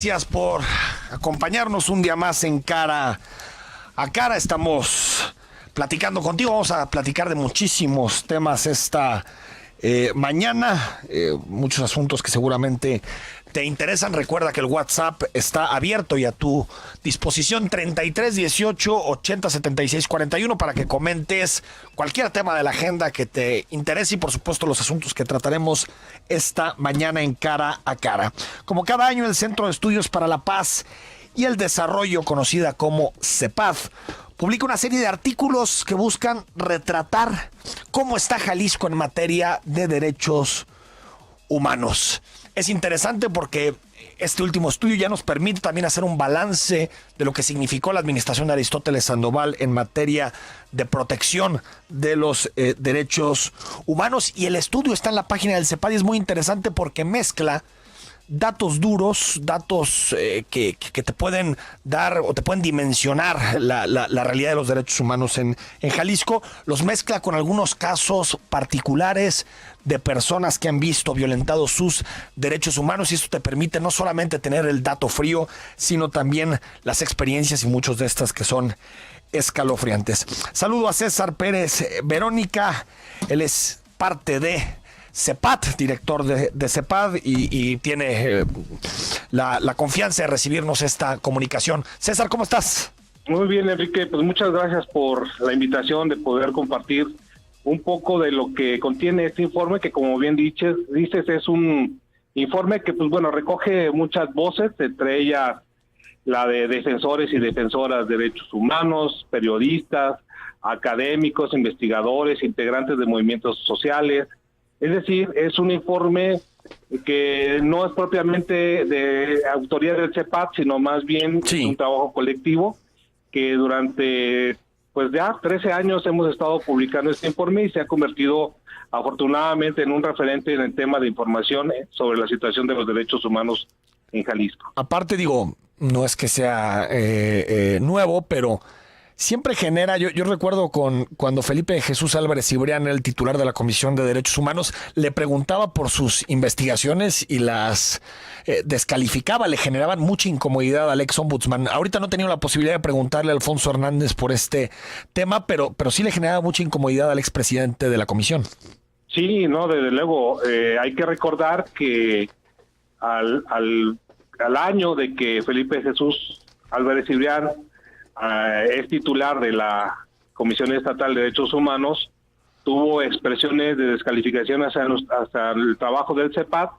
Gracias por acompañarnos un día más en Cara a Cara. Estamos platicando contigo. Vamos a platicar de muchísimos temas esta mañana. Muchos asuntos que seguramente te interesan. Recuerda que el WhatsApp está abierto y a tu disposición, 33 18 80 76 41, para que comentes cualquier tema de la agenda que te interese y por supuesto los asuntos que trataremos esta mañana en Cara a Cara. Como cada año, el Centro de Estudios para la Paz y el Desarrollo, conocida como CEPAD, publica una serie de artículos que buscan retratar cómo está Jalisco en materia de derechos humanos. Es interesante porque este último estudio ya nos permite también hacer un balance de lo que significó la administración de Aristóteles Sandoval en materia de protección de los derechos humanos. Y el estudio está en la página del CEPAD y es muy interesante porque mezcla datos duros, datos que te pueden dar o te pueden dimensionar la realidad de los derechos humanos en Jalisco. Los mezcla con algunos casos particulares de personas que han visto violentados sus derechos humanos, y esto te permite no solamente tener el dato frío, sino también las experiencias, y muchas de estas que son escalofriantes. Saludo a César Pérez Verónica, él es parte de CEPAD, director de CEPAD, y tiene la confianza de recibirnos esta comunicación. César, ¿cómo estás? Muy bien, Enrique, pues muchas gracias por la invitación de poder compartir un poco de lo que contiene este informe, que como bien dices, es un informe que pues bueno, recoge muchas voces, entre ellas la de defensores y defensoras de derechos humanos, periodistas, académicos, investigadores, integrantes de movimientos sociales. Es decir, es un informe que no es propiamente de autoría del CEPAD, sino más bien sí, es un trabajo colectivo que durante pues ya 13 años hemos estado publicando este informe y se ha convertido afortunadamente en un referente en el tema de información sobre la situación de los derechos humanos en Jalisco. Aparte, digo, no es que sea nuevo, pero siempre genera, yo recuerdo cuando Felipe Jesús Álvarez Cibrián, el titular de la Comisión de Derechos Humanos, le preguntaba por sus investigaciones y las descalificaba, le generaban mucha incomodidad al ex ombudsman. Ahorita no he tenido la posibilidad de preguntarle a Alfonso Hernández por este tema, pero sí le generaba mucha incomodidad al expresidente de la comisión. Sí, no, desde luego, hay que recordar que al año de que Felipe Jesús Álvarez Cibrián es titular de la Comisión Estatal de Derechos Humanos, tuvo expresiones de descalificación hacia el trabajo del CEPAD,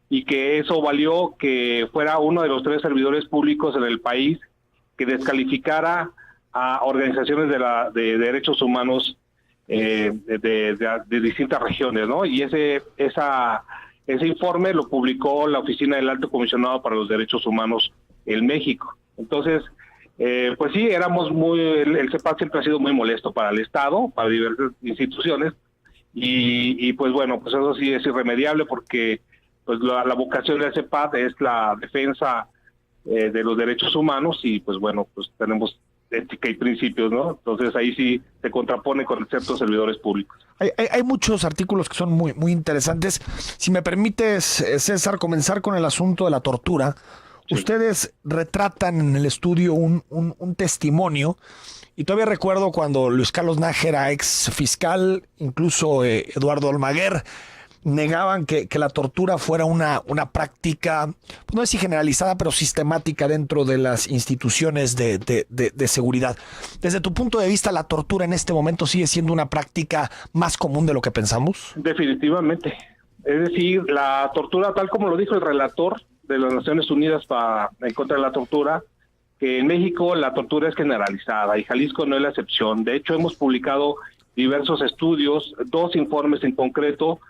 y que eso valió que fuera uno de los 3 servidores públicos en el país que descalificara a organizaciones de derechos humanos de distintas regiones, ¿no? Y ese informe lo publicó la Oficina del Alto Comisionado para los Derechos Humanos en México. Entonces, pues sí, el CEPAD siempre ha sido muy molesto para el Estado, para diversas instituciones, y pues bueno, pues eso sí es irremediable, porque pues la vocación del CEPAD es la defensa de los derechos humanos, y pues bueno, pues tenemos ética y principios, ¿no? Entonces ahí sí se contrapone con ciertos servidores públicos. Hay muchos artículos que son muy, muy interesantes. Si me permites, César, comenzar con el asunto de la tortura. Sí. Ustedes retratan en el estudio un testimonio, y todavía recuerdo cuando Luis Carlos Nájera, ex fiscal, incluso Eduardo Almaguer, negaban que la tortura fuera una práctica, pues no es si generalizada, pero sistemática dentro de las instituciones de seguridad. Desde tu punto de vista, ¿la tortura en este momento sigue siendo una práctica más común de lo que pensamos? Definitivamente. Es decir, la tortura, tal como lo dijo el relator de las Naciones Unidas en contra de la tortura, que en México la tortura es generalizada y Jalisco no es la excepción. De hecho, hemos publicado diversos estudios, 2 informes en concreto,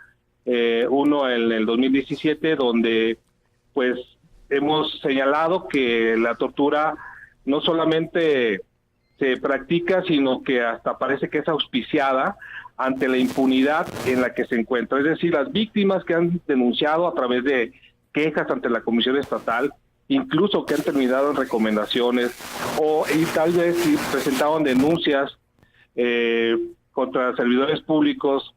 uno en el 2017, donde pues hemos señalado que la tortura no solamente se practica, sino que hasta parece que es auspiciada ante la impunidad en la que se encuentra. Es decir, las víctimas que han denunciado a través de quejas ante la Comisión Estatal, incluso que han terminado en recomendaciones, y tal vez si presentaron denuncias contra servidores públicos,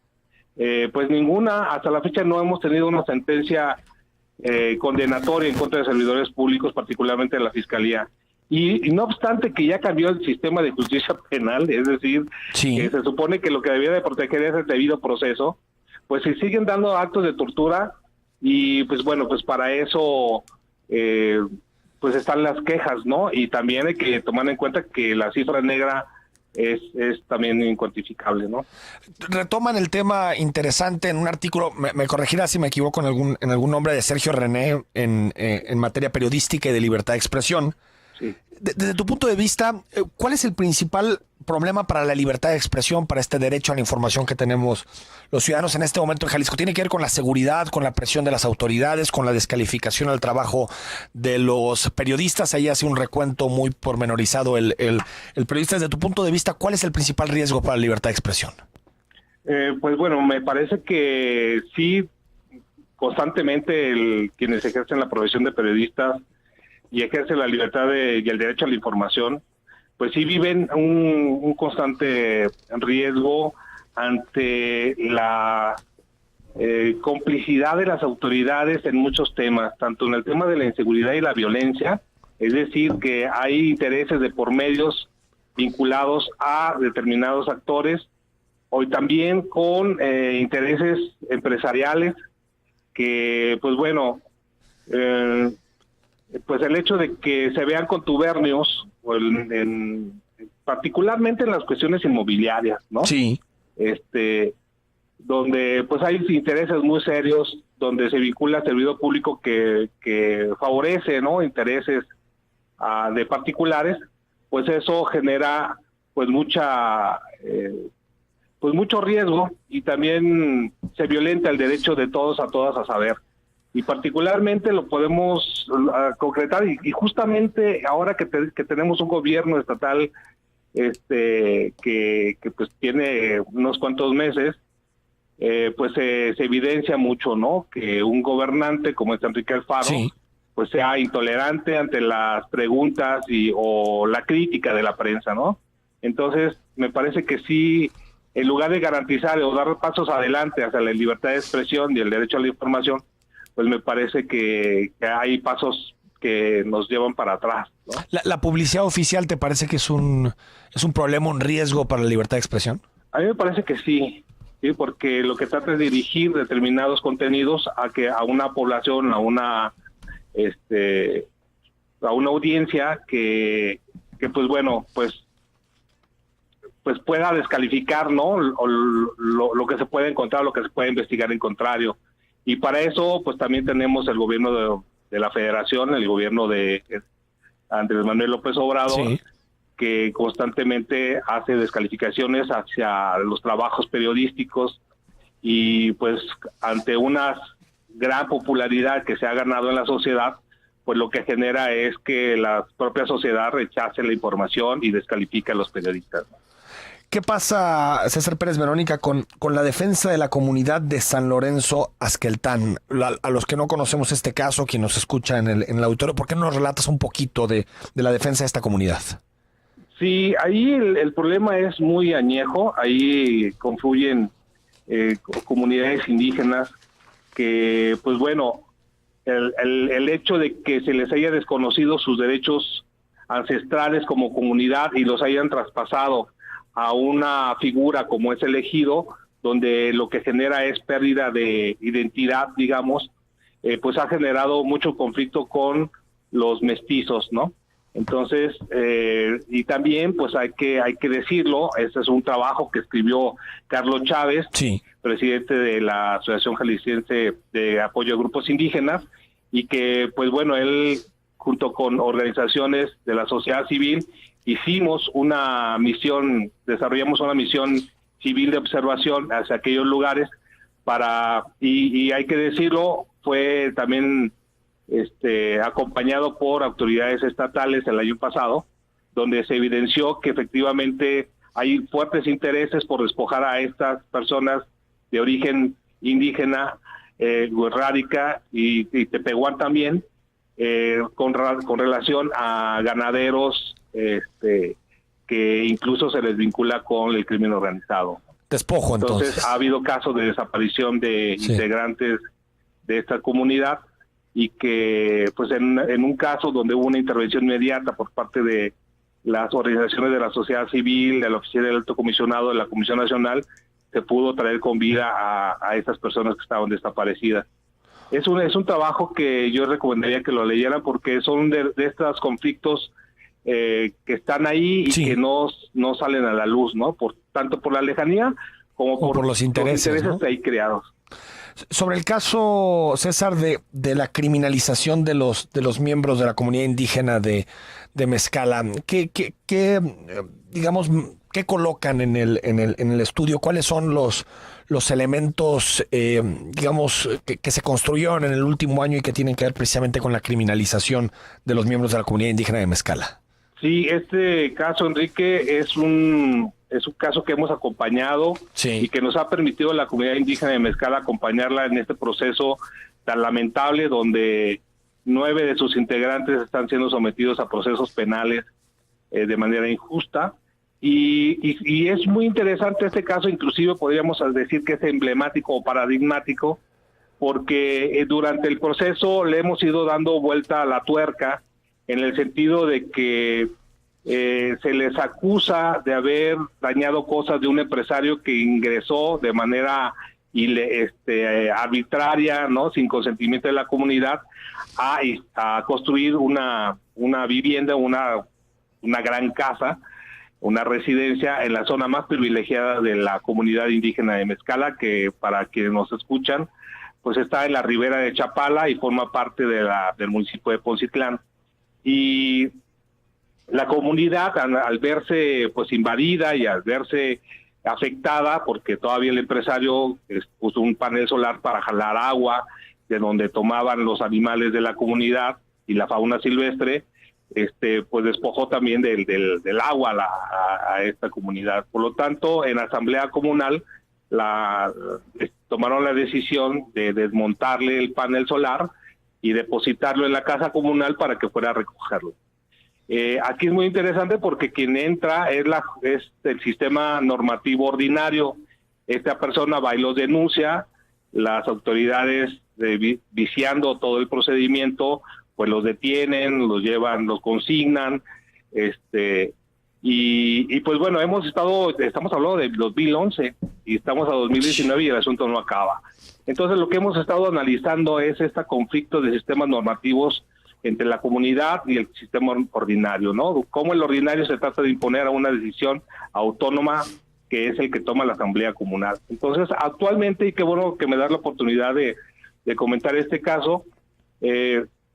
pues ninguna, hasta la fecha no hemos tenido una sentencia condenatoria en contra de servidores públicos, particularmente de la Fiscalía. Y no obstante que ya cambió el sistema de justicia penal, es decir, que se supone que lo que debía de proteger es el debido proceso, pues se siguen dando actos de tortura y pues bueno, pues para eso pues están las quejas, ¿no? Y también hay que tomar en cuenta que la cifra negra es también incuantificable, ¿no? Retoman el tema interesante en un artículo, me corregirá si me equivoco, en algún nombre de Sergio René en materia periodística y de libertad de expresión. Sí. Desde tu punto de vista, ¿cuál es el principal problema para la libertad de expresión, para este derecho a la información que tenemos los ciudadanos en este momento en Jalisco? ¿Tiene que ver con la seguridad, con la presión de las autoridades, con la descalificación al trabajo de los periodistas? Ahí hace un recuento muy pormenorizado el periodista. Desde tu punto de vista, ¿cuál es el principal riesgo para la libertad de expresión? Pues bueno, me parece que sí, constantemente quienes ejercen la profesión de periodistas y ejercen la libertad y el derecho a la información, pues sí viven un constante riesgo ante la complicidad de las autoridades en muchos temas, tanto en el tema de la inseguridad y la violencia, es decir, que hay intereses de por medios vinculados a determinados actores, hoy también con intereses empresariales que, pues bueno, pues el hecho de que se vean contubernios, particularmente en las cuestiones inmobiliarias, ¿no? Sí. Donde pues hay intereses muy serios, donde se vincula servidor público que favorece, ¿no?, intereses de particulares, pues eso genera pues mucho riesgo y también se violenta el derecho de todos a todas a saber. Y particularmente lo podemos concretar y justamente ahora que tenemos un gobierno estatal que pues tiene unos cuantos meses, pues se evidencia mucho, ¿no?, que un gobernante como Enrique Alfaro, sí, pues sea intolerante ante las preguntas o la crítica de la prensa, ¿no? Entonces me parece que sí, en lugar de garantizar o dar pasos adelante hacia la libertad de expresión y el derecho a la información, pues me parece que hay pasos que nos llevan para atrás, ¿no? ¿La publicidad oficial te parece que es un problema, un riesgo para la libertad de expresión? A mí me parece que sí, porque lo que trata es dirigir determinados contenidos a una población, a una audiencia que pues bueno, pues pueda descalificar, ¿no?, lo que se puede encontrar, lo que se puede investigar en contrario. Y para eso, pues también tenemos el gobierno de la Federación, el gobierno de Andrés Manuel López Obrador, sí, que constantemente hace descalificaciones hacia los trabajos periodísticos y pues ante una gran popularidad que se ha ganado en la sociedad, pues lo que genera es que la propia sociedad rechace la información y descalifica a los periodistas. ¿Qué pasa, César Pérez Verónica, con la defensa de la comunidad de San Lorenzo Azqueltán? A los que no conocemos este caso, quien nos escucha en el auditorio, ¿por qué no nos relatas un poquito de la defensa de esta comunidad? Sí, ahí el problema es muy añejo. Ahí confluyen comunidades indígenas que, pues bueno, el hecho de que se les haya desconocido sus derechos ancestrales como comunidad y los hayan traspasado a una figura como es el ejido, donde lo que genera es pérdida de identidad, digamos, pues ha generado mucho conflicto con los mestizos, ¿no? Entonces, y también, pues hay que decirlo, este es un trabajo que escribió Carlos Chávez, sí, presidente de la Asociación Jalisciense de Apoyo a Grupos Indígenas, y que, pues bueno, él, junto con organizaciones de la sociedad civil, desarrollamos una misión civil de observación hacia aquellos lugares y hay que decirlo, fue también acompañado por autoridades estatales el año pasado, donde se evidenció que efectivamente hay fuertes intereses por despojar a estas personas de origen indígena, Huirrárica y Tepehuán también, con relación a ganaderos que incluso se les vincula con el crimen organizado. Despojo, entonces. Ha habido casos de desaparición de integrantes de esta comunidad y que pues en un caso donde hubo una intervención inmediata por parte de las organizaciones de la sociedad civil, de la Oficina del Alto Comisionado, de la Comisión Nacional, se pudo traer con vida a estas personas que estaban desaparecidas. Es un trabajo que yo recomendaría que lo leyeran porque son de estos conflictos que están ahí y que no salen a la luz, ¿no? Tanto por la lejanía como por los intereses ¿no? ahí creados. Sobre el caso, César, de la criminalización de los miembros de la comunidad indígena de Mezcala, ¿qué colocan en el estudio? ¿Cuáles son los elementos, que se construyeron en el último año y que tienen que ver precisamente con la criminalización de los miembros de la comunidad indígena de Mezcala? Sí, este caso, Enrique, es un caso que hemos acompañado y que nos ha permitido a la comunidad indígena de Mezcala acompañarla en este proceso tan lamentable donde 9 de sus integrantes están siendo sometidos a procesos penales de manera injusta. Y es muy interesante este caso, inclusive podríamos decir que es emblemático o paradigmático, porque durante el proceso le hemos ido dando vuelta a la tuerca en el sentido de que se les acusa de haber dañado cosas de un empresario que ingresó de manera arbitraria, ¿no? Sin consentimiento de la comunidad, a construir una vivienda, una gran casa, una residencia en la zona más privilegiada de la comunidad indígena de Mezcala, que para quienes nos escuchan, pues está en la ribera de Chapala y forma parte del municipio de Poncitlán. Y la comunidad, al verse pues invadida y al verse afectada, porque todavía el empresario puso un panel solar para jalar agua de donde tomaban los animales de la comunidad y la fauna silvestre, pues despojó también del agua a esta comunidad. Por lo tanto, en asamblea comunal tomaron la decisión de desmontarle el panel solar y depositarlo en la casa comunal para que fuera a recogerlo. Aquí es muy interesante porque quien entra es el sistema normativo ordinario. Esta persona va y los denuncia, las autoridades viciando todo el procedimiento, pues los detienen, los llevan, los consignan, y pues bueno, estamos hablando de 2011 y estamos a 2019 y el asunto no acaba. Entonces lo que hemos estado analizando es este conflicto de sistemas normativos entre la comunidad y el sistema ordinario, ¿no? Cómo el ordinario se trata de imponer a una decisión autónoma que es el que toma la asamblea comunal. Entonces, actualmente, y qué bueno que me da la oportunidad de comentar este caso,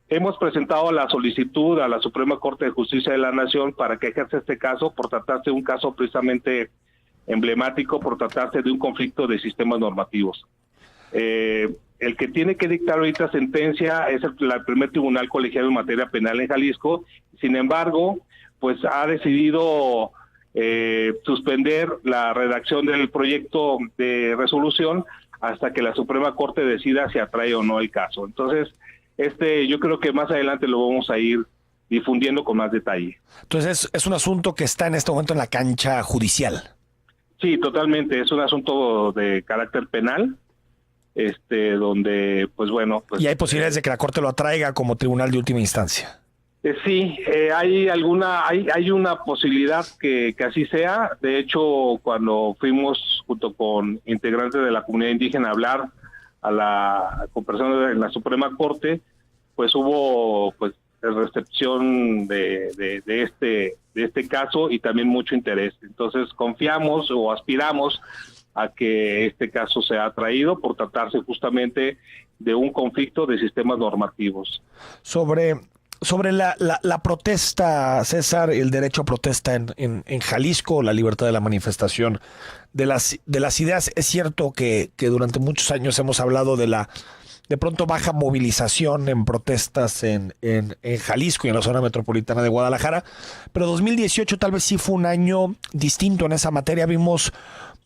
hemos presentado la solicitud a la Suprema Corte de Justicia de la Nación para que ejerza este caso por tratarse de un caso precisamente emblemático, por tratarse de un conflicto de sistemas normativos. El que tiene que dictar ahorita sentencia es el primer tribunal colegiado en materia penal en Jalisco. Sin embargo, pues ha decidido suspender la redacción del proyecto de resolución hasta que la Suprema Corte decida si atrae o no el caso. Entonces, yo creo que más adelante lo vamos a ir difundiendo con más detalle. Entonces, es un asunto que está en este momento en la cancha judicial. Sí, totalmente. Es un asunto de carácter penal. Donde pues bueno, pues, y hay posibilidades de que la Corte lo atraiga como tribunal de última instancia. Sí, hay una posibilidad que así sea. De hecho, cuando fuimos junto con integrantes de la comunidad indígena a hablar con personas de la Suprema Corte, pues hubo pues recepción de este caso y también mucho interés. Entonces confiamos o aspiramos a que este caso sea traído por tratarse justamente de un conflicto de sistemas normativos. Sobre la protesta, César, el derecho a protesta en Jalisco, la libertad de la manifestación de las ideas, es cierto que durante muchos años hemos hablado de pronto baja movilización en protestas en Jalisco y en la zona metropolitana de Guadalajara, pero 2018 tal vez sí fue un año distinto en esa materia. Vimos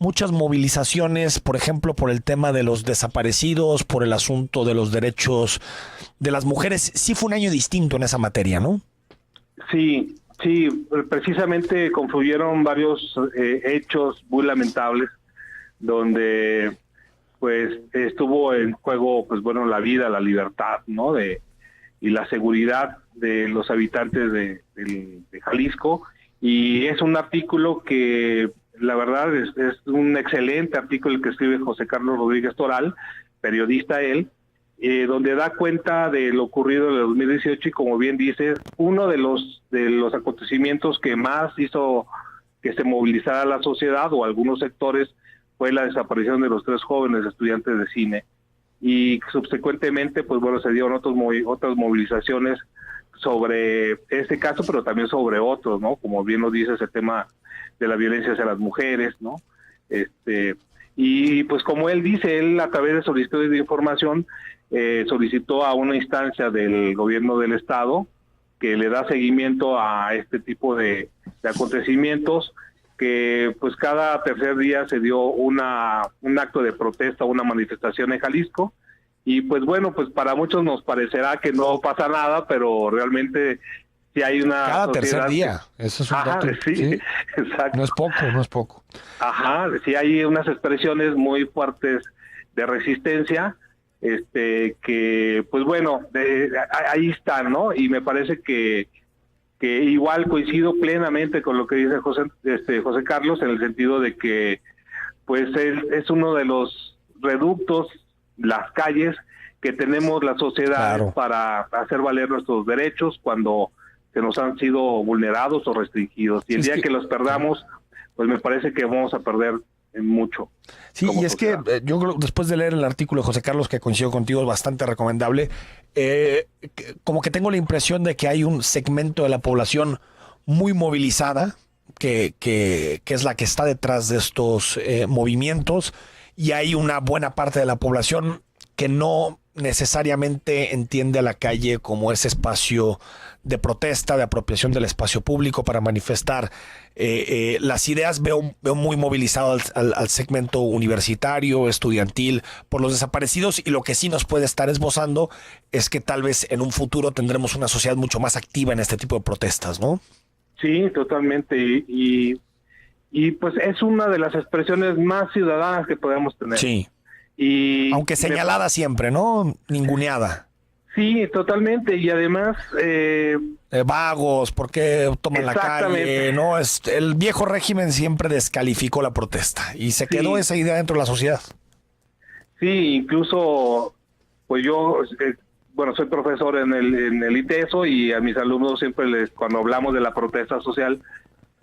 muchas movilizaciones, por ejemplo, por el tema de los desaparecidos, por el asunto de los derechos de las mujeres. Sí fue un año distinto en esa materia, ¿no? Sí, precisamente confluyeron varios hechos muy lamentables, donde pues estuvo en juego, pues bueno, la vida, la libertad, ¿no? Y la seguridad de los habitantes de Jalisco. Y es un artículo que, la verdad, es un excelente artículo el que escribe José Carlos Rodríguez Toral, periodista él, donde da cuenta de lo ocurrido en el 2018 y, como bien dices, uno de los acontecimientos que más hizo que se movilizara la sociedad o algunos sectores fue la desaparición de los 3 jóvenes estudiantes de cine. Y subsecuentemente, pues bueno, se dieron otras movilizaciones sobre este caso, pero también sobre otros, ¿no? Como bien nos dices, el tema de la violencia hacia las mujeres, ¿no? Y pues como él dice, él a través de solicitudes de información solicitó a una instancia del gobierno del estado que le da seguimiento a este tipo de acontecimientos, que pues cada tercer día se dio un acto de protesta, una manifestación en Jalisco, y pues bueno, pues para muchos nos parecerá que no pasa nada, pero realmente sí hay una cada tercer día, eso es un dato. Sí, exacto. No es poco. Ajá, sí hay unas expresiones muy fuertes de resistencia, que pues bueno, ahí están, ¿no? Y me parece que igual coincido plenamente con lo que dice José Carlos, en el sentido de que pues es uno de los reductos, las calles que tenemos la sociedad, claro, para hacer valer nuestros derechos cuando se nos han sido vulnerados o restringidos. Y el día que los perdamos, pues me parece que vamos a perder mucho. Sí, y es sociedad. Que yo creo, después de leer el artículo de José Carlos, que coincido contigo, es bastante recomendable, como que tengo la impresión de que hay un segmento de la población muy movilizada, que es la que está detrás de estos movimientos, y hay una buena parte de la población que no necesariamente entiende a la calle como ese espacio de protesta, de apropiación del espacio público para manifestar las ideas. Veo muy movilizado al segmento universitario, estudiantil, por los desaparecidos, y lo que sí nos puede estar esbozando es que tal vez en un futuro tendremos una sociedad mucho más activa en este tipo de protestas, ¿no? Sí, totalmente, y pues es una de las expresiones más ciudadanas que podemos tener. Sí. Y aunque señalada siempre, ¿no? Ninguneada. Sí, totalmente. Y además... vagos, ¿por qué toman la calle? No, el viejo régimen siempre descalificó la protesta y se quedó esa idea dentro de la sociedad. Sí, incluso, pues yo, bueno, soy profesor en el ITESO, y a mis alumnos siempre cuando hablamos de la protesta social,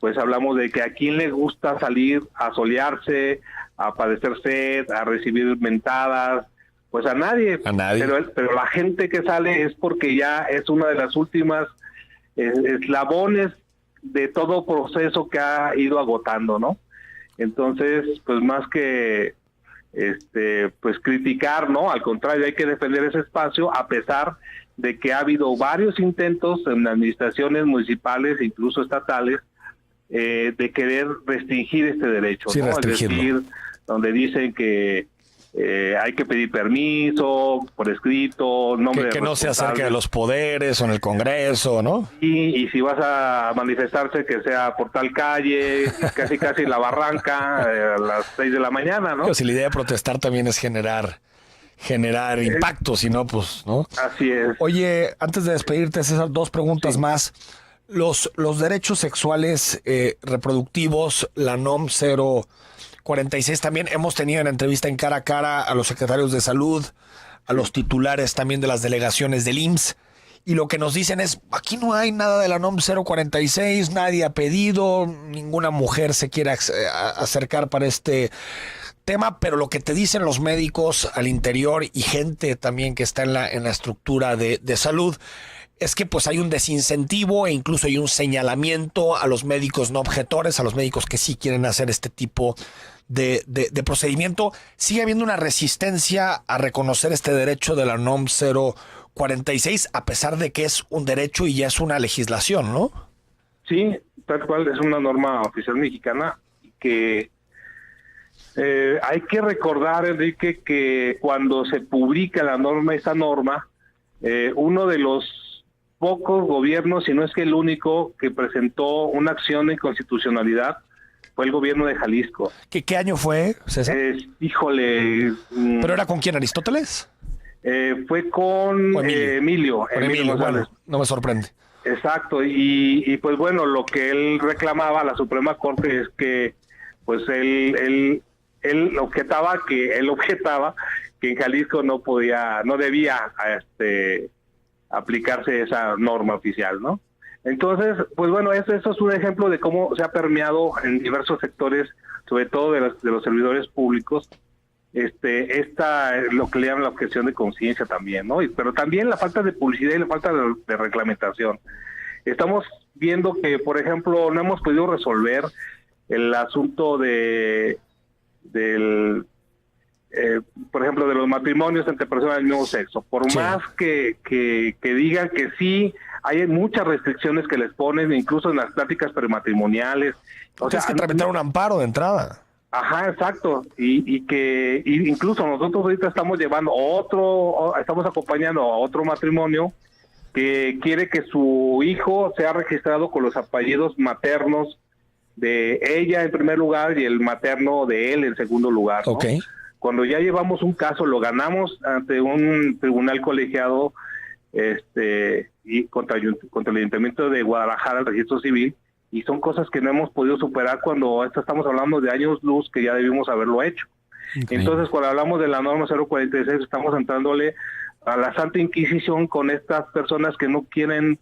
pues hablamos de que a quién le gusta salir a solearse, a padecer sed, a recibir mentadas. Pues a nadie. Pero la gente que sale es porque ya es una de las últimas eslabones de todo proceso que ha ido agotando, ¿no? Entonces, pues más que pues criticar, ¿no? Al contrario, hay que defender ese espacio, a pesar de que ha habido varios intentos en administraciones municipales, incluso estatales, de querer restringir este derecho, sí, ¿no? Es decir, donde dicen que hay que pedir permiso por escrito, nombre que no se acerque a los poderes o en el Congreso, ¿no? Y si vas a manifestarse, que sea por tal calle, casi la Barranca, a las 6 de la mañana, ¿no? Pero si la idea de protestar también es generar impacto, si no, pues, ¿no? Así es. Oye, antes de despedirte, César, 2 preguntas más. Los derechos sexuales reproductivos, la NOM 046, también hemos tenido en entrevista en Cara a Cara a los secretarios de salud, a los titulares también de las delegaciones del IMSS, y lo que nos dicen es, aquí no hay nada de la NOM 046, nadie ha pedido, ninguna mujer se quiere acercar para este tema, pero lo que te dicen los médicos al interior y gente también que está en la estructura de salud es que pues hay un desincentivo e incluso hay un señalamiento a los médicos no objetores, a los médicos que sí quieren hacer este tipo de procedimiento. Sigue habiendo una resistencia a reconocer este derecho de la NOM 046, a pesar de que es un derecho y ya es una legislación, ¿no? Sí, tal cual, es una norma oficial mexicana que hay que recordar, Enrique, que cuando se publica esa norma, uno de los pocos gobiernos, si no es que el único, que presentó una acción de inconstitucionalidad fue el gobierno de Jalisco. ¿Qué año fue, César? Híjole. ¿Pero era con quién, Aristóteles? Fue con Emilio. Con Emilio, bueno, no me sorprende. Exacto, y pues bueno, lo que él reclamaba a la Suprema Corte es que pues él objetaba que en Jalisco no debía aplicarse esa norma oficial, ¿no? Entonces, pues bueno, eso es un ejemplo de cómo se ha permeado en diversos sectores, sobre todo de los servidores públicos, lo que le llaman la objeción de conciencia también, ¿no? Pero también la falta de publicidad y la falta de reglamentación. Estamos viendo que, por ejemplo, no hemos podido resolver el asunto por ejemplo, de los matrimonios entre personas del mismo sexo. Por más que digan que sí, hay muchas restricciones que les ponen, incluso en las pláticas prematrimoniales. Tienes que tramitar un amparo de entrada. Ajá, exacto, y incluso nosotros ahorita estamos estamos acompañando a otro matrimonio que quiere que su hijo sea registrado con los apellidos maternos de ella en primer lugar y el materno de él en segundo lugar, ¿no? Okay. Cuando ya llevamos un caso, lo ganamos ante un tribunal colegiado y contra el Ayuntamiento de Guadalajara, el Registro Civil, y son cosas que no hemos podido superar cuando estamos hablando de años luz que ya debimos haberlo hecho. Okay. Entonces, cuando hablamos de la norma 046, estamos entrándole a la Santa Inquisición con estas personas que no quieren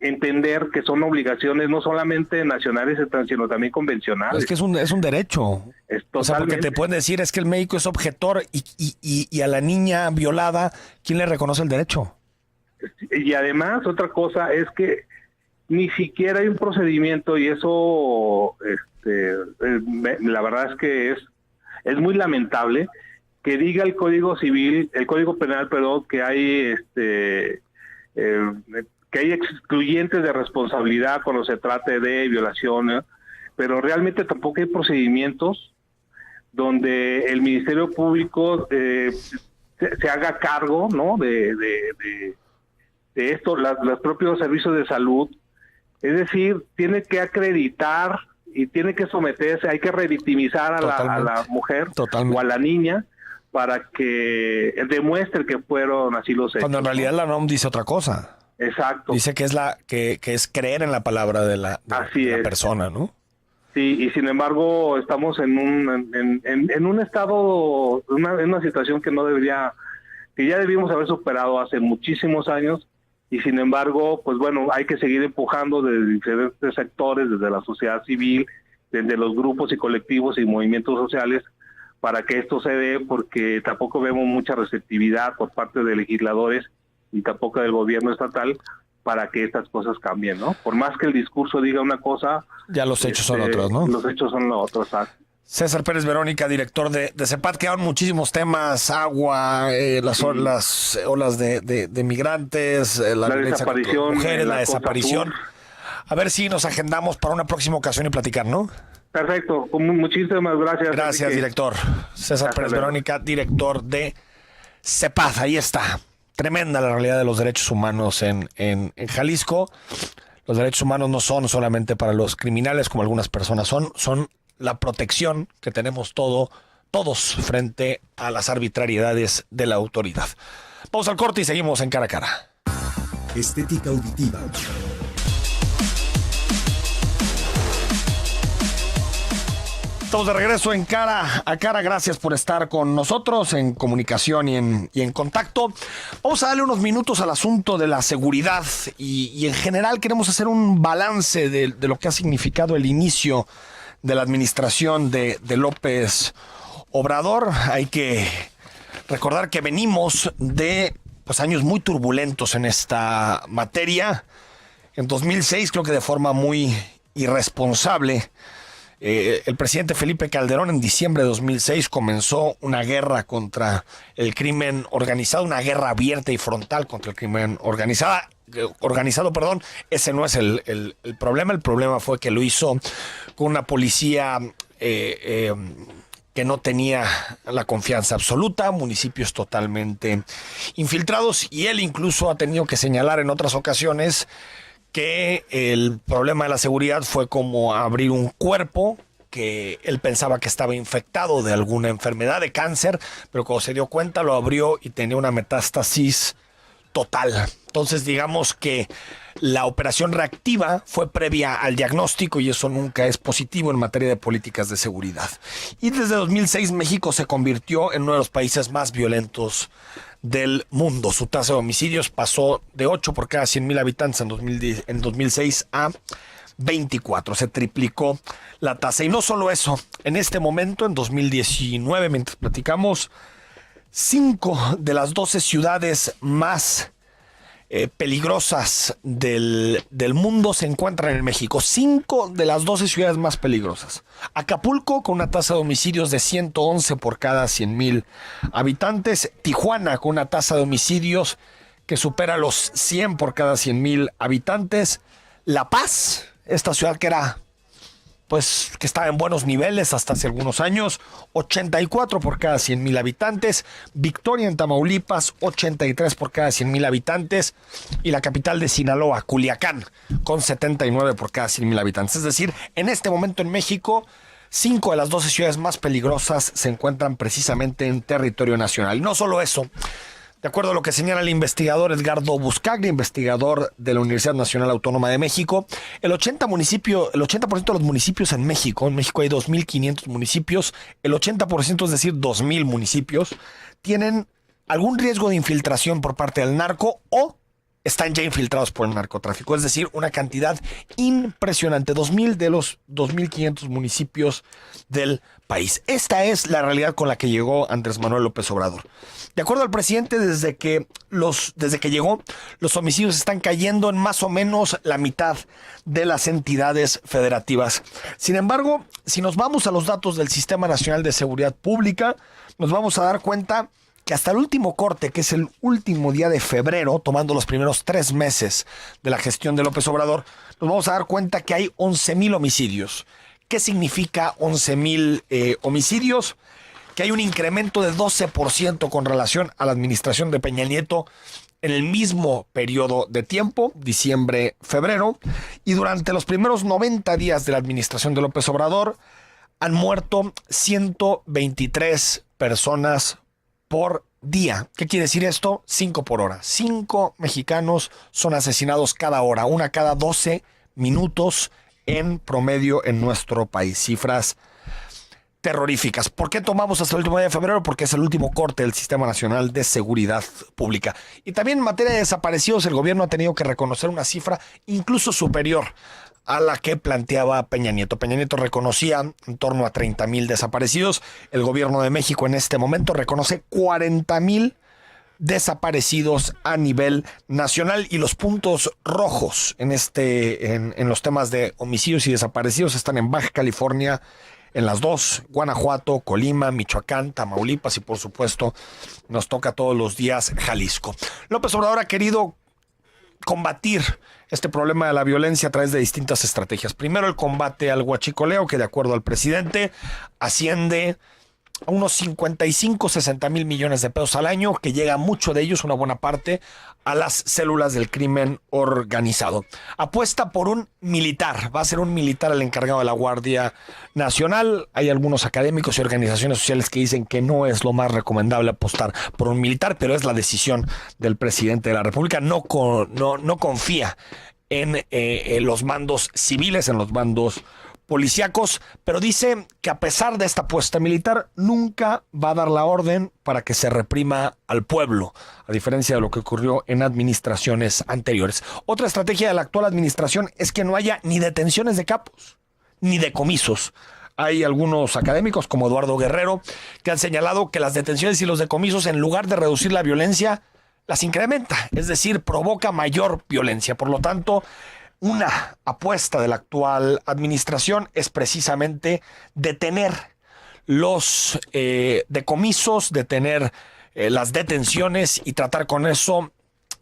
entender que son obligaciones no solamente nacionales, sino también convencionales. Es que es un derecho. O sea, porque te pueden decir, es que el médico es objetor y a la niña violada, ¿quién le reconoce el derecho? Y además, otra cosa es que ni siquiera hay un procedimiento, y eso la verdad es que es muy lamentable que diga el Código Penal, que hay que hay excluyentes de responsabilidad cuando se trate de violación, pero realmente tampoco hay procedimientos donde el Ministerio Público se haga cargo, ¿no? de esto, los propios servicios de salud. Es decir, tiene que acreditar y tiene que someterse, hay que revictimizar a la mujer o a la niña para que demuestre que fueron así los hechos. Cuando en realidad la NOM dice otra cosa. Exacto. Dice que es creer en la palabra de la persona, ¿no? Sí, y sin embargo estamos en un estado, en una situación que ya debimos haber superado hace muchísimos años. Y sin embargo, pues bueno, hay que seguir empujando desde diferentes sectores, desde la sociedad civil, desde los grupos y colectivos y movimientos sociales, para que esto se dé, porque tampoco vemos mucha receptividad por parte de legisladores y tampoco del gobierno estatal para que estas cosas cambien, ¿no? Por más que el discurso diga una cosa... Ya los hechos son otros, ¿no? Los hechos son los otros, César Pérez Verónica, director de CEPAD. Quedaron muchísimos temas: agua, las olas de migrantes, la desaparición, mujeres, la desaparición. A ver si nos agendamos para una próxima ocasión y platicar, ¿no? Perfecto, muchísimas gracias. Gracias, director. César Pérez Verónica, director de CEPAD. Ahí está. Tremenda la realidad de los derechos humanos en Jalisco. Los derechos humanos no son solamente para los criminales, como algunas personas son la protección que tenemos todos frente a las arbitrariedades de la autoridad. Vamos al corte y seguimos en Cara a Cara. Estética auditiva. Estamos de regreso en Cara a Cara. Gracias por estar con nosotros en comunicación y en contacto. Vamos a darle unos minutos al asunto de la seguridad y en general queremos hacer un balance de lo que ha significado el inicio de la administración de López Obrador. Hay que recordar que venimos de años muy turbulentos en esta materia. En 2006, creo que de forma muy irresponsable, el presidente Felipe Calderón en diciembre de 2006 comenzó una guerra contra el crimen organizado, una guerra abierta y frontal contra el crimen organizado. Ese no es el problema. El problema fue que lo hizo con una policía que no tenía la confianza absoluta, municipios totalmente infiltrados, y él incluso ha tenido que señalar en otras ocasiones que el problema de la seguridad fue como abrir un cuerpo que él pensaba que estaba infectado de alguna enfermedad de cáncer, pero cuando se dio cuenta lo abrió y tenía una metástasis total. Entonces digamos que la operación reactiva fue previa al diagnóstico y eso nunca es positivo en materia de políticas de seguridad. Y desde 2006 México se convirtió en uno de los países más violentos del mundo. Su tasa de homicidios pasó de 8 por cada 100,000 habitantes en 2006 a 24. Se triplicó la tasa. Y no solo eso, en este momento, en 2019, mientras platicamos, 5 de las 12 ciudades más peligrosas del mundo se encuentran en México. 5 de las 12 ciudades más peligrosas. Acapulco, con una tasa de homicidios de 111 por cada 100,000 habitantes. Tijuana, con una tasa de homicidios que supera los 100 por cada 100,000 habitantes. La Paz, esta ciudad que era, pues, que estaba en buenos niveles hasta hace algunos años, 84 por cada 100,000 habitantes. Victoria, en Tamaulipas, 83 por cada 100,000 habitantes. Y la capital de Sinaloa, Culiacán, con 79 por cada 100,000 habitantes. Es decir, en este momento en México, 5 de las 12 ciudades más peligrosas se encuentran precisamente en territorio nacional. Y no solo eso. De acuerdo a lo que señala el investigador Edgardo Buscaglia, investigador de la Universidad Nacional Autónoma de México, el 80% de los municipios en México hay 2,500 municipios, el 80%, es decir, 2,000 municipios, tienen algún riesgo de infiltración por parte del narco o están ya infiltrados por el narcotráfico. Es decir, una cantidad impresionante, 2,000 de los 2,500 municipios del país. Esta es la realidad con la que llegó Andrés Manuel López Obrador. De acuerdo al presidente, desde que llegó, los homicidios están cayendo en más o menos la mitad de las entidades federativas. Sin embargo, si nos vamos a los datos del Sistema Nacional de Seguridad Pública, nos vamos a dar cuenta que hasta el último corte, que es el último día de febrero, tomando los primeros 3 meses de la gestión de López Obrador, nos vamos a dar cuenta que hay 11,000 homicidios. ¿Qué significa 11,000 homicidios? Que hay un incremento de 12% con relación a la administración de Peña Nieto en el mismo periodo de tiempo, diciembre-febrero, y durante los primeros 90 días de la administración de López Obrador han muerto 123 personas por día. ¿Qué quiere decir esto? 5 por hora. 5 mexicanos son asesinados cada hora, una cada 12 minutos en promedio en nuestro país. Cifras terroríficas. ¿Por qué tomamos hasta el último día de febrero? Porque es el último corte del Sistema Nacional de Seguridad Pública. Y también en materia de desaparecidos, el gobierno ha tenido que reconocer una cifra incluso superior a la que planteaba Peña Nieto. Peña Nieto reconocía en torno a 30,000 desaparecidos. El gobierno de México en este momento reconoce 40,000 desaparecidos a nivel nacional, y los puntos rojos en los temas de homicidios y desaparecidos están en Baja California, en las 2, Guanajuato, Colima, Michoacán, Tamaulipas y por supuesto nos toca todos los días Jalisco. López Obrador ha querido combatir este problema de la violencia a través de distintas estrategias. Primero, el combate al huachicoleo, que de acuerdo al presidente asciende a unos 55-60 mil millones de pesos al año, que llega mucho de ellos, una buena parte, a las células del crimen organizado. Apuesta por un militar, va a ser un militar el encargado de la Guardia Nacional. Hay algunos académicos y organizaciones sociales que dicen que no es lo más recomendable apostar por un militar, pero es la decisión del presidente de la República. No confía en los mandos civiles, en los mandos policíacos, pero dice que a pesar de esta apuesta militar, nunca va a dar la orden para que se reprima al pueblo, a diferencia de lo que ocurrió en administraciones anteriores. Otra estrategia de la actual administración es que no haya ni detenciones de capos, ni decomisos. Hay algunos académicos, como Eduardo Guerrero, que han señalado que las detenciones y los decomisos, en lugar de reducir la violencia, las incrementa, es decir, provoca mayor violencia. Por lo tanto, una apuesta de la actual administración es precisamente detener los decomisos, detener las detenciones y tratar con eso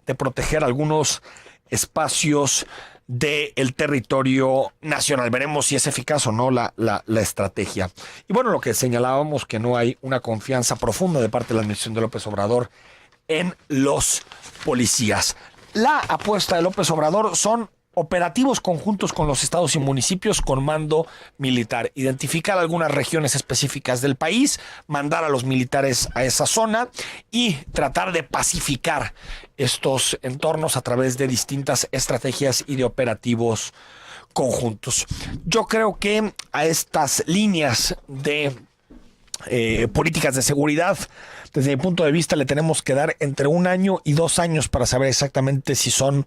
de proteger algunos espacios del territorio nacional. Veremos si es eficaz o no la estrategia. Y bueno, lo que señalábamos, que no hay una confianza profunda de parte de la administración de López Obrador en los policías. La apuesta de López Obrador son operativos conjuntos con los estados y municipios con mando militar, identificar algunas regiones específicas del país, mandar a los militares a esa zona y tratar de pacificar estos entornos a través de distintas estrategias y de operativos conjuntos. Yo creo que a estas líneas de políticas de seguridad, desde mi punto de vista, le tenemos que dar entre 1 año y 2 años para saber exactamente si son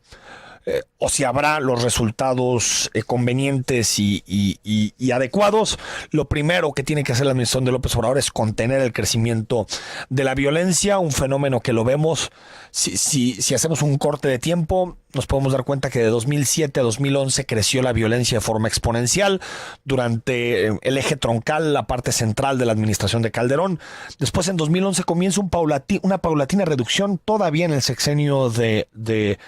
o si habrá los resultados convenientes y adecuados. Lo primero que tiene que hacer la administración de López Obrador es contener el crecimiento de la violencia, un fenómeno que lo vemos, si hacemos un corte de tiempo, nos podemos dar cuenta que de 2007 a 2011 creció la violencia de forma exponencial durante el eje troncal, la parte central de la administración de Calderón. Después, en 2011, comienza una paulatina reducción todavía en el sexenio de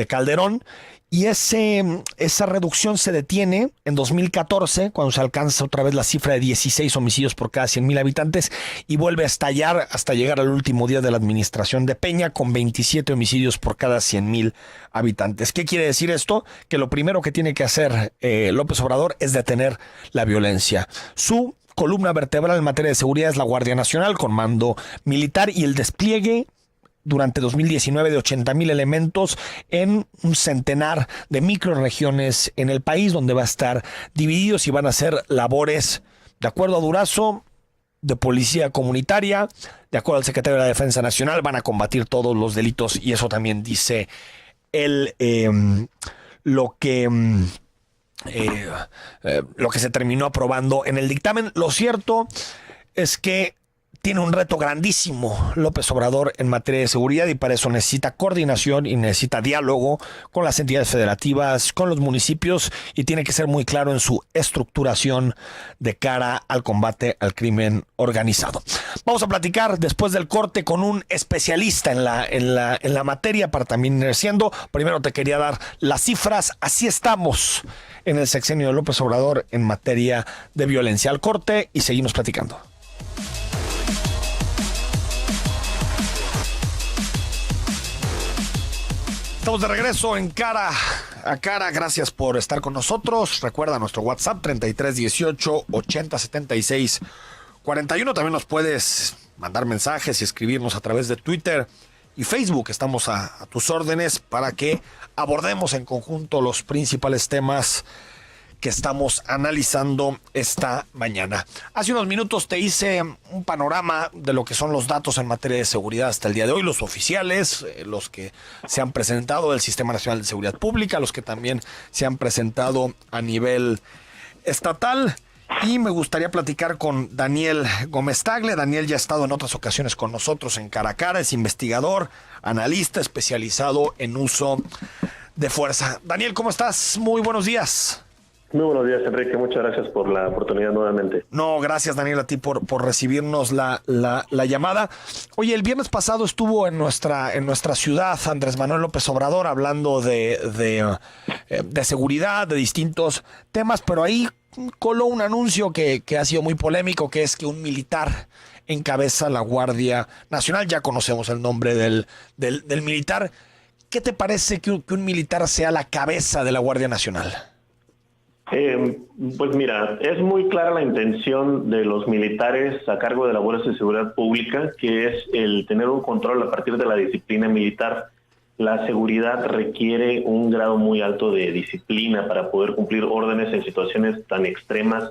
Calderón, y esa reducción se detiene en 2014, cuando se alcanza otra vez la cifra de 16 homicidios por cada 100,000 habitantes, y vuelve a estallar hasta llegar al último día de la administración de Peña, con 27 homicidios por cada 100,000 habitantes. ¿Qué quiere decir esto? Que lo primero que tiene que hacer López Obrador es detener la violencia. Su columna vertebral en materia de seguridad es la Guardia Nacional, con mando militar, y el despliegue durante 2019 de 80,000 elementos en un centenar de microregiones en el país, donde va a estar divididos y van a hacer labores, de acuerdo a Durazo, de policía comunitaria. De acuerdo al secretario de la Defensa Nacional, van a combatir todos los delitos, y eso también dice él, lo que se terminó aprobando en el dictamen. Lo cierto es que tiene un reto grandísimo López Obrador en materia de seguridad, y para eso necesita coordinación y necesita diálogo con las entidades federativas, con los municipios, y tiene que ser muy claro en su estructuración de cara al combate al crimen organizado. Vamos a platicar después del corte con un especialista en la materia para también ir siendo. Primero te quería dar las cifras. Así estamos en el sexenio de López Obrador en materia de violencia. Al corte y seguimos platicando. Estamos de regreso en Cara a Cara. Gracias por estar con nosotros. Recuerda nuestro WhatsApp 3318 8076 41. También nos puedes mandar mensajes y escribirnos a través de Twitter y Facebook. Estamos a tus órdenes para que abordemos en conjunto los principales temas que estamos analizando esta mañana. Hace unos minutos te hice un panorama de lo que son los datos en materia de seguridad hasta el día de hoy, los oficiales, los que se han presentado del Sistema Nacional de Seguridad Pública, los que también se han presentado a nivel estatal. Y me gustaría platicar con Daniel Gómez Tagle. Daniel ya ha estado en otras ocasiones con nosotros en Cara a Cara, es investigador, analista especializado en uso de fuerza. Daniel, ¿cómo estás? Muy buenos días. Muy buenos días, Enrique. Muchas gracias por la oportunidad nuevamente. No, gracias, Daniel, a ti por recibirnos la llamada. Oye, el viernes pasado estuvo en nuestra ciudad Andrés Manuel López Obrador hablando de seguridad, de distintos temas, pero ahí coló un anuncio que ha sido muy polémico, que es que un militar encabeza la Guardia Nacional. Ya conocemos el nombre del militar. ¿Qué te parece que un militar sea la cabeza de la Guardia Nacional? Pues mira, es muy clara la intención de los militares a cargo de labores de seguridad pública, que es el tener un control a partir de la disciplina militar. La seguridad requiere un grado muy alto de disciplina para poder cumplir órdenes en situaciones tan extremas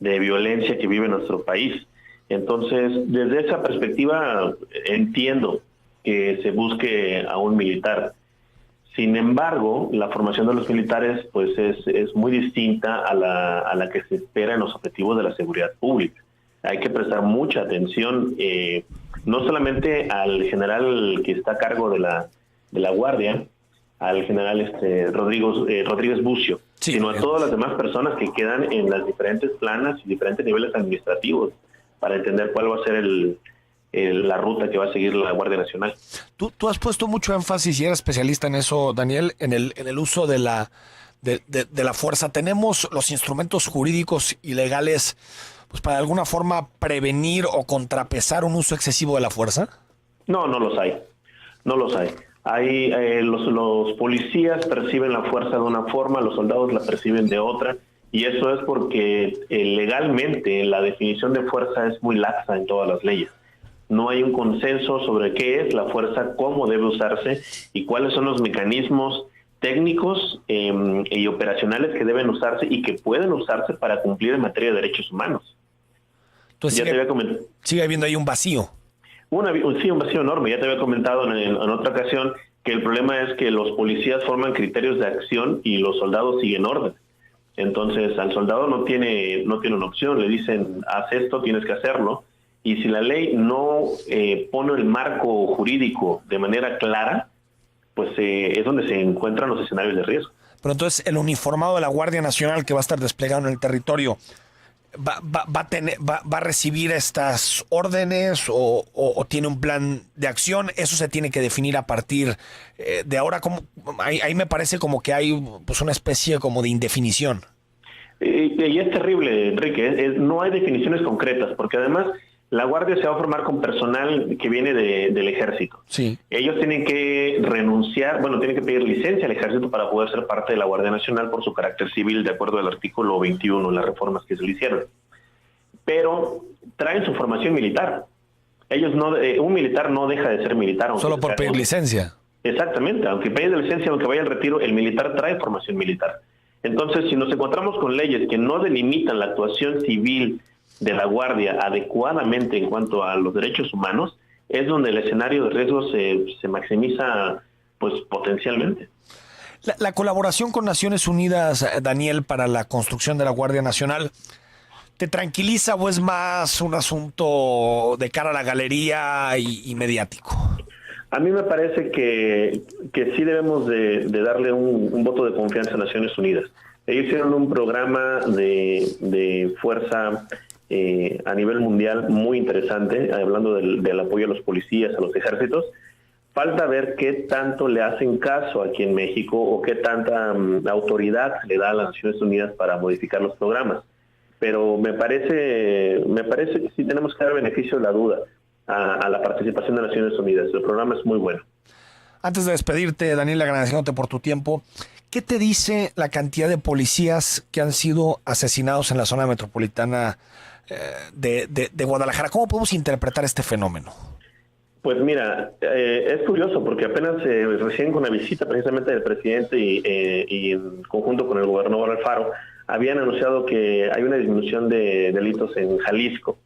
de violencia que vive nuestro país. Entonces, desde esa perspectiva, entiendo que se busque a un militar. Sin embargo, la formación de los militares pues es muy distinta a la que se espera en los objetivos de la seguridad pública. Hay que prestar mucha atención, no solamente al general que está a cargo de la Guardia, al general Rodríguez Bucio, sí, sino a todas las demás personas que quedan en las diferentes planas y diferentes niveles administrativos para entender cuál va a ser la ruta que va a seguir la Guardia Nacional. Tú has puesto mucho énfasis, y eres especialista en eso, Daniel, en el uso de la fuerza. ¿Tenemos los instrumentos jurídicos y legales pues para de alguna forma prevenir o contrapesar un uso excesivo de la fuerza? No los hay. No los hay. Los policías perciben la fuerza de una forma, los soldados la perciben de otra, y eso es porque legalmente la definición de fuerza es muy laxa en todas las leyes. No hay un consenso sobre qué es la fuerza, cómo debe usarse y cuáles son los mecanismos técnicos y operacionales que deben usarse y que pueden usarse para cumplir en materia de derechos humanos. Entonces sigue habiendo ahí un vacío. Sí, un vacío enorme. Ya te había comentado en otra ocasión que el problema es que los policías forman criterios de acción y los soldados siguen orden. Entonces al soldado no tiene una opción, le dicen haz esto, tienes que hacerlo. Y si la ley no pone el marco jurídico de manera clara, pues es donde se encuentran los escenarios de riesgo. Pero entonces el uniformado de la Guardia Nacional que va a estar desplegado en el territorio, ¿va a recibir estas órdenes o tiene un plan de acción? Eso se tiene que definir a partir de ahora. Ahí me parece como que hay pues una especie como de indefinición. Y es terrible, Enrique. No hay definiciones concretas, porque además la Guardia se va a formar con personal que viene del Ejército. Sí. Ellos tienen que tienen que pedir licencia al Ejército para poder ser parte de la Guardia Nacional por su carácter civil, de acuerdo al artículo 21, las reformas que se le hicieron. Pero traen su formación militar. Un militar no deja de ser militar. Solo por pedir licencia. Exactamente. Aunque pida licencia, aunque vaya al retiro, el militar trae formación militar. Entonces, si nos encontramos con leyes que no delimitan la actuación civil de la Guardia adecuadamente en cuanto a los derechos humanos, es donde el escenario de riesgo se maximiza pues potencialmente. La colaboración con Naciones Unidas, Daniel, para la construcción de la Guardia Nacional, ¿te tranquiliza o es más un asunto de cara a la galería y mediático? A mí me parece que sí debemos de darle un voto de confianza a Naciones Unidas. Ellos hicieron un programa de fuerza a nivel mundial muy interesante, hablando del apoyo a los policías, a los ejércitos. Falta ver qué tanto le hacen caso aquí en México o qué tanta autoridad le da a las Naciones Unidas para modificar los programas. Pero me parece que sí tenemos que dar beneficio de la duda a la participación de Naciones Unidas. El programa es muy bueno. Antes de despedirte, Daniel, agradeciéndote por tu tiempo, ¿qué te dice la cantidad de policías que han sido asesinados en la zona metropolitana de Guadalajara? ¿Cómo podemos interpretar este fenómeno? Pues mira, es curioso porque apenas recién con la visita precisamente del presidente y en conjunto con el gobernador Alfaro, habían anunciado que hay una disminución de delitos en Jalisco.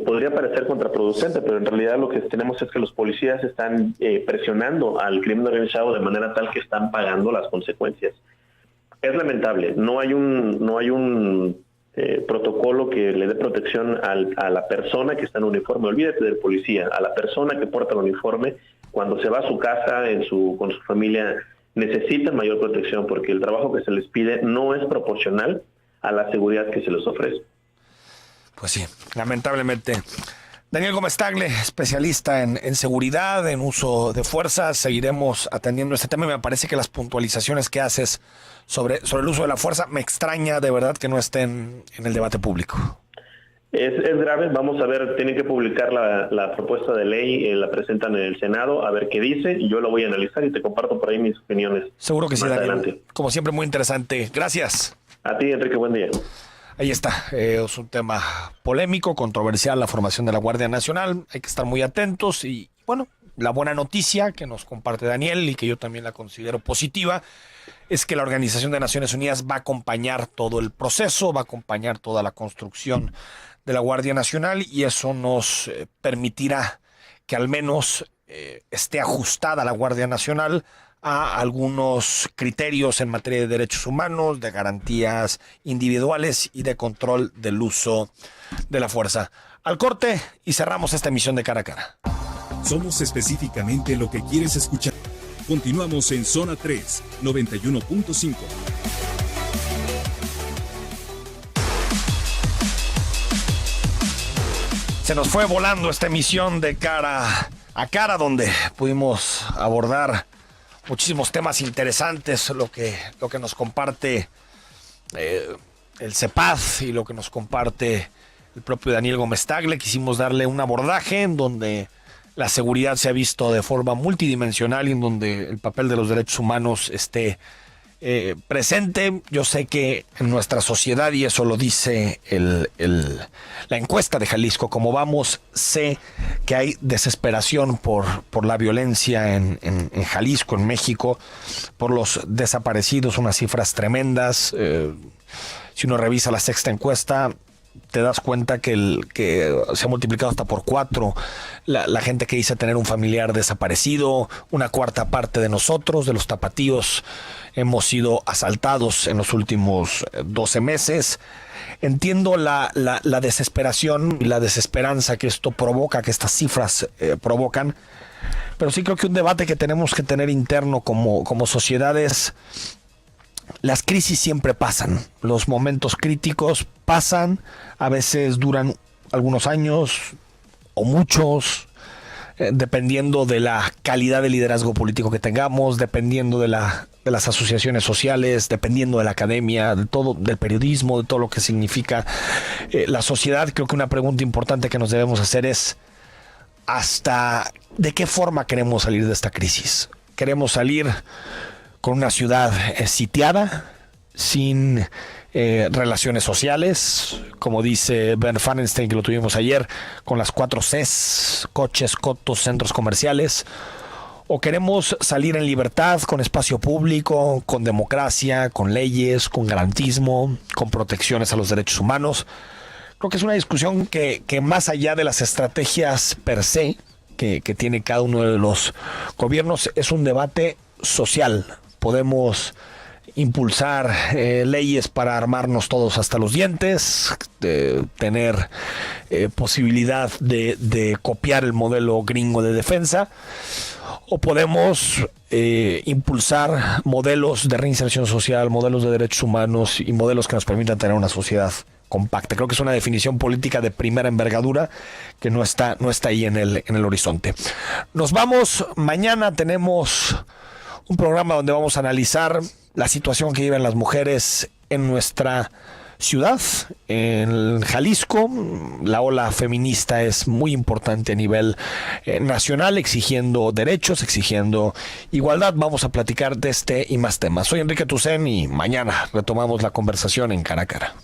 Podría parecer contraproducente, pero en realidad lo que tenemos es que los policías están presionando al crimen organizado de manera tal que están pagando las consecuencias. Es lamentable, no hay un protocolo que le dé protección a la persona que está en uniforme. Olvídate del policía, a la persona que porta el uniforme, cuando se va a su casa con su familia, necesitan mayor protección porque el trabajo que se les pide no es proporcional a la seguridad que se les ofrece. Pues sí, lamentablemente. Daniel Gómez Tagle, especialista en seguridad, en uso de fuerza. Seguiremos atendiendo este tema y me parece que las puntualizaciones que haces sobre el uso de la fuerza me extraña de verdad que no estén en el debate público. Es grave, vamos a ver, tienen que publicar la propuesta de ley, la presentan en el Senado, a ver qué dice, y yo lo voy a analizar y te comparto por ahí mis opiniones. Seguro que sí, Daniel. Adelante. Como siempre, muy interesante. Gracias. A ti, Enrique, buen día. Ahí está, es un tema polémico, controversial, la formación de la Guardia Nacional. Hay que estar muy atentos y, bueno, la buena noticia que nos comparte Daniel y que yo también la considero positiva es que la Organización de Naciones Unidas va a acompañar todo el proceso, va a acompañar toda la construcción de la Guardia Nacional y eso nos permitirá que al menos esté ajustada la Guardia Nacional a algunos criterios en materia de derechos humanos, de garantías individuales y de control del uso de la fuerza. Al corte y cerramos esta emisión de Cara a Cara. Somos específicamente lo que quieres escuchar. Continuamos en Zona 3, 91.5. Se nos fue volando esta emisión de Cara a Cara, donde pudimos abordar muchísimos temas interesantes, lo que nos comparte el CEPAD y lo que nos comparte el propio Daniel Gómez Tagle. Quisimos darle un abordaje en donde la seguridad se ha visto de forma multidimensional y en donde el papel de los derechos humanos esté presente. Yo sé que en nuestra sociedad, y eso lo dice la encuesta de Jalisco, como vamos, sé que hay desesperación por la violencia en Jalisco, en México, por los desaparecidos, unas cifras tremendas. Si uno revisa la sexta encuesta, te das cuenta que se ha multiplicado hasta por 4 la gente que dice tener un familiar desaparecido. Una cuarta parte de nosotros, de los tapatíos, hemos sido asaltados en los últimos 12 meses. Entiendo la desesperación y la desesperanza que esto provoca, que estas cifras provocan, pero sí creo que un debate que tenemos que tener interno como sociedad es: las crisis siempre pasan, los momentos críticos pasan, a veces duran algunos años o muchos, dependiendo de la calidad de liderazgo político que tengamos, dependiendo de las asociaciones sociales, dependiendo de la academia, de todo, del periodismo, de todo lo que significa la sociedad. Creo que una pregunta importante que nos debemos hacer es: ¿hasta de qué forma queremos salir de esta crisis? ¿Queremos salir con una ciudad sitiada, sin relaciones sociales, como dice Ben Fanenstein, que lo tuvimos ayer, con las 4 Cs, coches, cotos, centros comerciales? ¿O queremos salir en libertad, con espacio público, con democracia, con leyes, con garantismo, con protecciones a los derechos humanos? Creo que es una discusión que más allá de las estrategias per se que tiene cada uno de los gobiernos, es un debate social. Podemos impulsar leyes para armarnos todos hasta los dientes, tener posibilidad de copiar el modelo gringo de defensa, o podemos impulsar modelos de reinserción social, modelos de derechos humanos y modelos que nos permitan tener una sociedad compacta. Creo que es una definición política de primera envergadura que no está ahí en el horizonte. Nos vamos. Mañana tenemos un programa donde vamos a analizar la situación que viven las mujeres en nuestra ciudad, en Jalisco. La ola feminista es muy importante a nivel nacional, exigiendo derechos, exigiendo igualdad. Vamos a platicar de este y más temas. Soy Enrique Tucen y mañana retomamos la conversación en Cara a Cara.